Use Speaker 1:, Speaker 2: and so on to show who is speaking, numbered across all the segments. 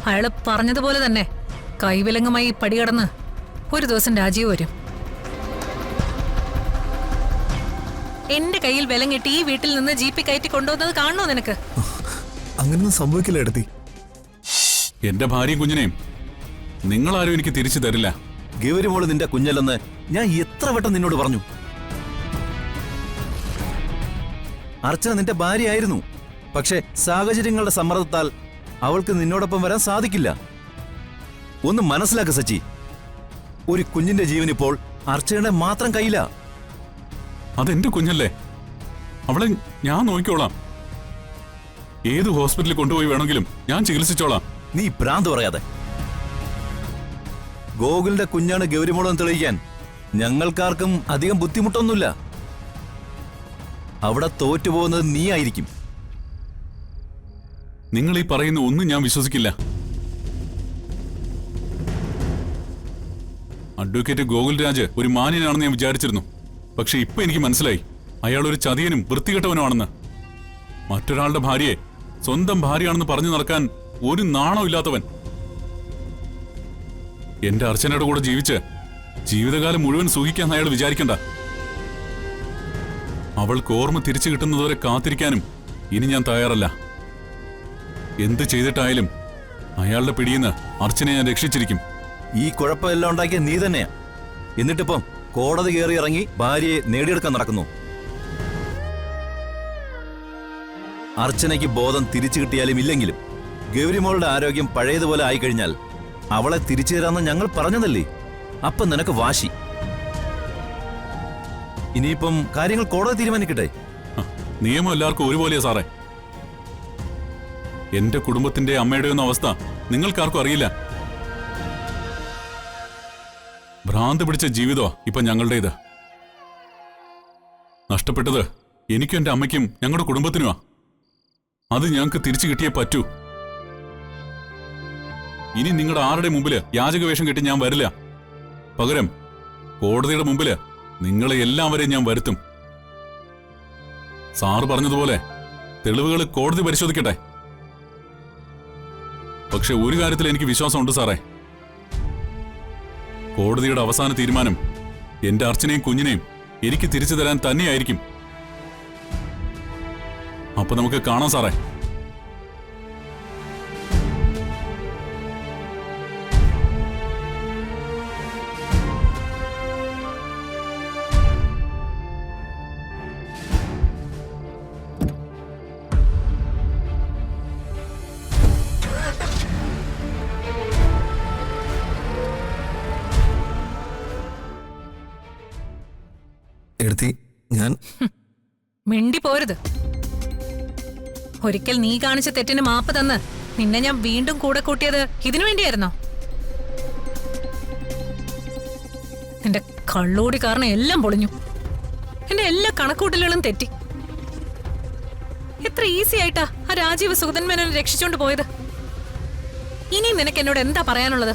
Speaker 1: അയാള് പറഞ്ഞതുപോലെ തന്നെ കൈവിലങ്ങുമായി പടികടന്ന് ഒരു ദിവസം രാജീവ് വരും. എന്റെ കയ്യിൽ വിലങ്ങിട്ട് ഈ വീട്ടിൽ നിന്ന് ജീപ്പി കയറ്റി കൊണ്ടുവന്നത് കാണണോ നിനക്ക്?
Speaker 2: അങ്ങനൊന്നും സംഭവിക്കില്ല എടുത്തി.
Speaker 3: എന്റെ ഭാര്യയും കുഞ്ഞിനെയും നിങ്ങളാരും എനിക്ക് തിരിച്ചു തരില്ല.
Speaker 2: ഗൗരിമോള് നിന്റെ കുഞ്ഞല്ലെന്ന് ഞാൻ എത്ര വട്ടം നിന്നോട് പറഞ്ഞു. അർച്ചന നിന്റെ ഭാര്യയായിരുന്നു. പക്ഷെ സാഹചര്യങ്ങളുടെ സമ്മർദ്ദത്താൽ അവൾക്ക് നിന്നോടൊപ്പം വരാൻ സാധിക്കില്ല. ഒന്ന് മനസ്സിലാക്ക സച്ചി, ഒരു കുഞ്ഞിന്റെ ജീവൻ ഇപ്പോൾ അർച്ചനയുടെ മാത്രം കയ്യില.
Speaker 3: അതെന്റെ കുഞ്ഞല്ലേ, അവളെ ഞാൻ നോക്കിക്കോളാം. ഏത് ഹോസ്പിറ്റലിൽ കൊണ്ടുപോയി വേണമെങ്കിലും ഞാൻ ചികിത്സിച്ചോളാം.
Speaker 2: നീ ഭ്രാന്ത് പറയാതെ. ഗോകുലിന്റെ കുഞ്ഞാണ് ഗൗരിമോളെന്ന് തെളിയിക്കാൻ ഞങ്ങൾക്കാർക്കും അധികം ബുദ്ധിമുട്ടൊന്നുമില്ല. അവിടെ തോറ്റുപോകുന്നത് നീ ആയിരിക്കും.
Speaker 3: നിങ്ങൾ ഈ പറയുന്ന ഒന്നും ഞാൻ വിശ്വസിക്കില്ല. അഡ്വക്കേറ്റ് ഗോകുൽ രാജ് ഒരു മാന്യനാണെന്ന് ഞാൻ വിചാരിച്ചിരുന്നു. പക്ഷെ ഇപ്പൊ എനിക്ക് മനസ്സിലായി അയാൾ ഒരു ചതിയനും വൃത്തികെട്ടവനുമാണെന്ന്. മറ്റൊരാളുടെ ഭാര്യയെ സ്വന്തം ഭാര്യയാണെന്ന് പറഞ്ഞു നടക്കാൻ ഒരു നാണോ ഇല്ലാത്തവൻ. എന്റെ അർച്ചനയുടെ കൂടെ ജീവിച്ച് ജീവിതകാലം മുഴുവൻ സുഖിക്കാൻ അയാൾ വിചാരിക്കണ്ട. അവൾക്ക് ഓർമ്മ തിരിച്ചു കിട്ടുന്നതുവരെ കാത്തിരിക്കാനും ഇനി ഞാൻ തയ്യാറല്ല. എന്ത് ചെയ്തിട്ടായാലും അയാളുടെ പിടിയിന്ന് അർച്ചനയെ ഞാൻ രക്ഷിച്ചിരിക്കും.
Speaker 2: ഈ കുഴപ്പമെല്ലാം ഉണ്ടാക്കിയ നീ തന്നെയാ. എന്നിട്ടിപ്പം കോടതി കയറി ഇറങ്ങി ഭാര്യയെ നേടിയെടുക്കാൻ നടക്കുന്നു. അർച്ചനയ്ക്ക് ബോധം തിരിച്ചു കിട്ടിയാലും ഇല്ലെങ്കിലും ഗൗരിമോളുടെ ആരോഗ്യം പഴയതുപോലെ ആയിക്കഴിഞ്ഞാൽ അവളെ തിരിച്ചു തരാമെന്ന് ഞങ്ങൾ പറഞ്ഞതല്ലേ. അപ്പം നിനക്ക് വാശി. ഇനിയിപ്പം കാര്യങ്ങൾ കോടതി തീരുമാനിക്കട്ടെ.
Speaker 3: നിയമം എല്ലാവർക്കും ഒരുപോലെയാ സാറേ. എന്റെ കുടുംബത്തിന്റെ അമ്മയുടെയൊന്നും അവസ്ഥ നിങ്ങൾക്കാർക്കും അറിയില്ല. ഭ്രാന്ത് പിടിച്ച ജീവിതമാ ഇപ്പൊ ഞങ്ങളുടേത്. നഷ്ടപ്പെട്ടത് എനിക്കും എന്റെ അമ്മയ്ക്കും ഞങ്ങളുടെ കുടുംബത്തിനുമാ. അത് ഞങ്ങൾക്ക് തിരിച്ചു കിട്ടിയേ പറ്റൂ. ഇനി നിങ്ങളുടെ ആരുടെ മുമ്പില് യാചകവേഷം കെട്ടി ഞാൻ വരില്ല. പകരം കോടതിയുടെ മുമ്പില് നിങ്ങളെ എല്ലാവരെയും ഞാൻ വരുത്തും. സാറ് പറഞ്ഞതുപോലെ തെളിവുകൾ കോടതി പരിശോധിക്കട്ടെ. പക്ഷെ ഒരു കാര്യത്തിൽ എനിക്ക് വിശ്വാസമുണ്ട് സാറേ. കോടതിയുടെ അവസാന തീരുമാനം എന്റെ അർച്ചനയും കുഞ്ഞിനെയും എനിക്ക് തിരിച്ചു തരാൻ തന്നെയായിരിക്കും. അപ്പൊ നമുക്ക് കാണാം സാറേ.
Speaker 2: എടുത്തി, ഞാൻ
Speaker 1: മിണ്ടി പോരുത്. ഒരിക്കൽ നീ കാണിച്ച തെറ്റിന് മാപ്പ് തന്ന് നിന്നെ ഞാൻ വീണ്ടും കൂടെ കൂട്ടിയത് ഇതിനു വേണ്ടിയായിരുന്നോ? നിന്റെ കള്ളൂടി കാരണം എല്ലാം പൊളിഞ്ഞു. എന്റെ എല്ലാ കണക്കൂട്ടലുകളും തെറ്റി. എത്ര ഈസി ആയിട്ടാ ആ രാജീവ് സുഗതൻ മേനോനെ രക്ഷിച്ചോണ്ട് പോയത്. ഇനി നിനക്ക് എന്നോട് എന്താ പറയാനുള്ളത്?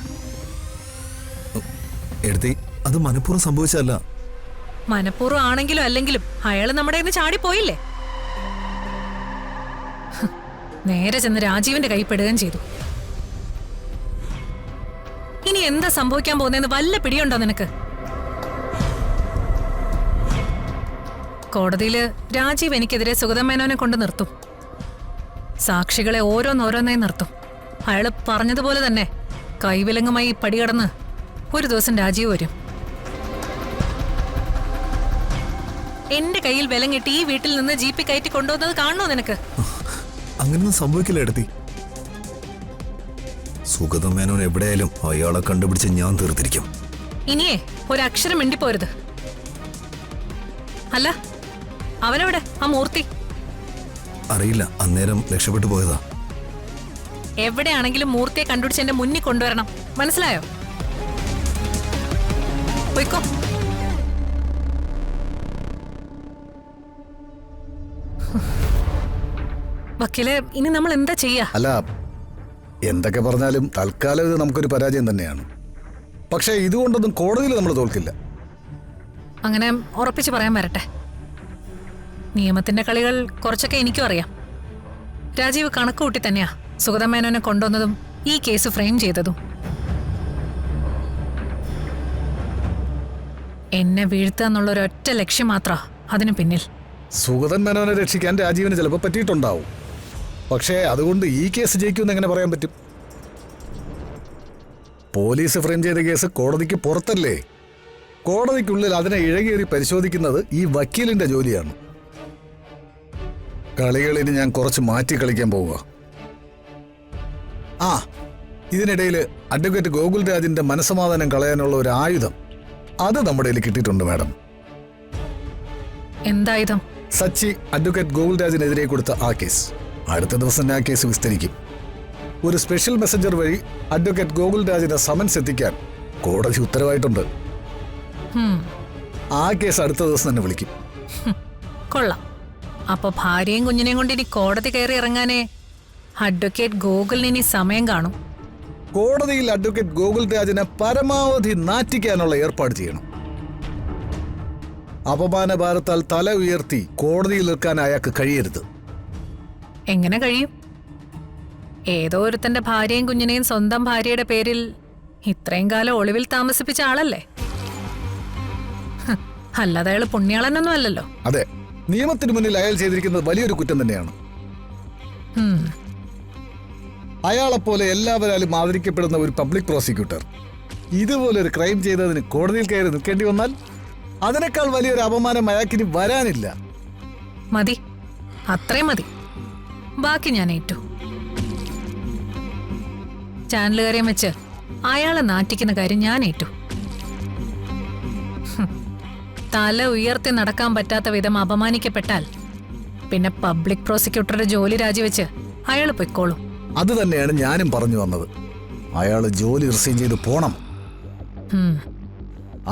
Speaker 2: എടുത്തി, അത് മനഃപൂർവ്വം സംഭവിച്ചതല്ല.
Speaker 1: മനഃപൂർവ്വം ആണെങ്കിലും അല്ലെങ്കിലും അയാള് നമ്മുടെ കയ്യിൽ നിന്ന് ചാടിപ്പോയില്ലേ? നേരെ ചെന്ന് രാജീവിന്റെ കൈ പെടുകയും ചെയ്തു. ഇനി എന്താ സംഭവിക്കാൻ പോകുന്നതെന്ന് വല്ല പിടിയുണ്ടോ നിനക്ക്? കോടതിയില് രാജീവ് എനിക്കെതിരെ സുഗതൻ മേനോനെ കൊണ്ട് നിർത്തും. സാക്ഷികളെ ഓരോന്നോരോന്നായി നിർത്തും. അയാള് പറഞ്ഞതുപോലെ തന്നെ കൈവിലങ്ങുമായി പടികടന്ന് ഒരു ദിവസം രാജീവ് വരും. എന്റെ കയ്യിൽ വിലങ്ങിട്ട് ഈ വീട്ടിൽ നിന്ന് ജീപ്പി കയറ്റി കൊണ്ടുവന്നത് കാണണോ നിനക്ക്?
Speaker 2: അങ്ങനൊന്നും സംഭവിക്കില്ല എടുത്തി. സുഗതൻ മേനോൻ എവിടെയായാലും അയാളെ കണ്ടുപിടിച്ച് ഞാൻ തീർത്തിരിക്കും.
Speaker 1: ഇനിയേ ഒരക്ഷരം മിണ്ടിപ്പോരുത്. അല്ല, അവനെവിടെ ആ മൂർത്തി?
Speaker 2: അറിയില്ല, അന്നേരം രക്ഷപ്പെട്ടു പോയതാ.
Speaker 1: എവിടെയാണെങ്കിലും മൂർത്തിയെ കണ്ടുപിടിച്ച് എന്റെ മുന്നിൽ കൊണ്ടുവരണം. മനസ്സിലായോ? പോയിക്കോ. വക്കീലെ, ഇനി നമ്മൾ എന്താ ചെയ്യാ?
Speaker 4: അല്ല, എന്തൊക്കെ പറഞ്ഞാലും തൽക്കാലം ഇത് നമുക്കൊരു പരാജയം തന്നെയാണ്. പക്ഷേ ഇതുകൊണ്ടൊന്നും കോടതിയിൽ നമ്മൾ തോൽക്കില്ല.
Speaker 1: അങ്ങനെ ഉറപ്പിച്ച് പറയാൻ വരട്ടെ. നിയമത്തിന്റെ കളികൾ കുറച്ചൊക്കെ എനിക്കും അറിയാം. രാജീവ് കണക്ക് കൂട്ടി തന്നെയാ സുഗതൻ മേനോനെ കൊണ്ടുവന്നതും ഈ കേസ് ഫ്രെയിം ചെയ്തതും. എന്നെ വീഴ്ത്തുക എന്നുള്ള ഒരൊറ്റ ലക്ഷ്യം മാത്രമാ അതിനു പിന്നിൽ.
Speaker 4: സുഗതൻ മേനോനെ രക്ഷിക്കാൻ രാജീവിന് ചിലപ്പോൾ പറ്റിയിട്ടുണ്ടാവും. പക്ഷേ അതുകൊണ്ട് ഈ കേസ് ജയിക്കുമെന്ന് എങ്ങനെ പറയാൻ പറ്റും? പോലീസ് ഫ്രെയിം ചെയ്ത കേസ് കോടതിക്ക് പുറത്തല്ലേ? കോടതിക്കുള്ളിൽ അതിനെ ഇഴകേറി പരിശോധിക്കുന്നത് ഈ വക്കീലിന്റെ ജോലിയാണ്. കളികളിന് ഞാൻ കുറച്ച് മാറ്റി കളിക്കാൻ പോവുക. ആ, ഇതിനിടയിൽ അഡ്വക്കേറ്റ് ഗോകുൽരാജിന്റെ മനസ്സമാധാനം കളയാനുള്ള ഒരു ആയുധം അത് നമ്മുടെ കയ്യിൽ കിട്ടിയിട്ടുണ്ട് മാഡം.
Speaker 1: എന്തായുധം?
Speaker 4: സച്ചി അഡ്വക്കേറ്റ് ഗോകുൽരാജിനെതിരെ കൊടുത്ത ആ കേസ്. അടുത്ത ദിവസം ആ കേസ് വിസ്തരിക്കും. ഒരു സ്പെഷ്യൽ മെസ്സഞ്ചർ വഴി അഡ്വക്കേറ്റ് ഗോകുൽരാജിനെ സമൻസ് എത്തിക്കാൻ കോടതി ഉത്തരവായിട്ടുണ്ട്. ആ കേസ് അടുത്ത ദിവസം തന്നെ വിളിക്കും.
Speaker 1: കൊള്ളാം. അപ്പൊ ഭാര്യയും കുഞ്ഞിനെയും കൊണ്ട് ഇനി കോടതി കയറി ഇറങ്ങാനേ അഡ്വക്കേറ്റ് ഗോകുലിന് ഇനി സമയം കാണും.
Speaker 4: കോടതിയിൽ അഡ്വക്കേറ്റ് ഗോകുൽരാജിനെ പരമാവധി നാറ്റിക്കാനുള്ള ഏർപ്പാട് ചെയ്യണം. അപമാന ഭാരത്താൽ തല ഉയർത്തി കോടതിയിൽ നിൽക്കാൻ അയാൾക്ക് കഴിയരുത്.
Speaker 1: എങ്ങനെ കഴിയും? ഏതോ ഒരുത്തന്റെ ഭാര്യയും കുഞ്ഞിനെയും സ്വന്തം ഭാര്യയുടെ പേരിൽ ഇത്രയും കാലം ഒളിവിൽ താമസിപ്പിച്ച ആളല്ലേ? അല്ലാതെ അയാൾ പുണ്യാളനൊന്നും അല്ലല്ലോ.
Speaker 4: അതെ, നിയമത്തിന് മുന്നിൽ അയാൾ ചെയ്തിരിക്കുന്നത് വലിയൊരു കുറ്റം തന്നെയാണ്. അയാളെപ്പോലെ എല്ലാവരാലും ആദരിക്കപ്പെടുന്ന ഒരു പബ്ലിക് പ്രോസിക്യൂട്ടർ ഇതുപോലൊരു ക്രൈം ചെയ്തതിന് കോടതിയിൽ കയറി നിൽക്കേണ്ടി വന്നാൽ അതിനേക്കാൾ വലിയൊരു അപമാനം അയാൾക്കിനി വരാനില്ല.
Speaker 1: മതി, അത്രയും മതി. ബാക്കി ഞാൻ ഏറ്റു. ചാനലുകാരെയും വെച്ച് അയാളെ നാറ്റിക്കുന്ന കാര്യം ഞാൻ ഏറ്റു. തല ഉയർത്തി നടക്കാൻ പറ്റാത്ത വിധം അപമാനിക്കപ്പെട്ടാൽ പിന്നെ പബ്ലിക് പ്രോസിക്യൂട്ടറുടെ ജോലി രാജിവെച്ച് അയാൾ പൊയ്ക്കോളും.
Speaker 4: അത് തന്നെയാണ് ഞാനും പറഞ്ഞു വന്നത്. അയാൾ ജോലി റിസൈൻ ചെയ്ത് പോണം.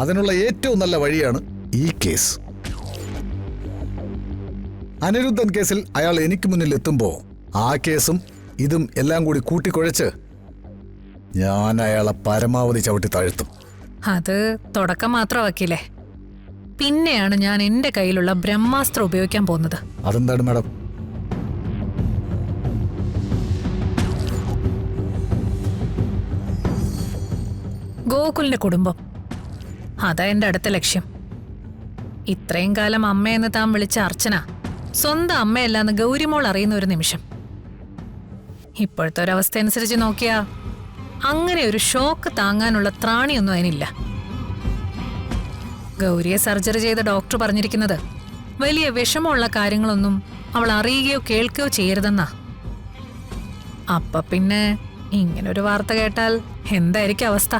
Speaker 4: അതിനുള്ള ഏറ്റവും നല്ല വഴിയാണ് ഈ കേസ്. അനിരുദ്ധൻ കേസിൽ അയാൾ എനിക്ക് മുന്നിൽ എത്തുമ്പോൾ ആ കേസും ഇതും എല്ലാം കൂടി കൂട്ടിക്കുഴച്ച് ഞാൻ അയാളെ പരമാവധി ചവിട്ടി താഴ്ത്തും.
Speaker 1: അത് തുടക്കം മാത്രമാക്കിയില്ലേ? പിന്നെയാണ് ഞാൻ എന്റെ കയ്യിലുള്ള ബ്രഹ്മാസ്ത്രം ഉപയോഗിക്കാൻ പോകുന്നത്.
Speaker 4: അതെന്താണ് മാഡം?
Speaker 1: ഗോകുലിന്റെ കുടുംബം, അതാ എന്റെ അടുത്ത ലക്ഷ്യം. ഇത്രയും കാലം അമ്മയെന്ന് താൻ വിളിച്ച അർച്ചന സ്വന്തം അമ്മയല്ലാന്ന് ഗൗരിമോൾ അറിയുന്ന ഒരു നിമിഷം. ഇപ്പോഴത്തെ ഒരവസ്ഥ അനുസരിച്ച് നോക്കിയാ അങ്ങനെ ഒരു ഷോക്ക് താങ്ങാനുള്ള ത്രാണിയൊന്നും അതിനില്ല. ഗൗരിയെ സർജറി ചെയ്ത ഡോക്ടർ പറഞ്ഞിരിക്കുന്നത് വലിയ വിഷമമുള്ള കാര്യങ്ങളൊന്നും അവൾ അറിയുകയോ കേൾക്കുകയോ ചെയ്യരുതെന്നാ. അപ്പൊ പിന്നെ ഇങ്ങനൊരു വാർത്ത കേട്ടാൽ എന്തായിരിക്കും അവസ്ഥ?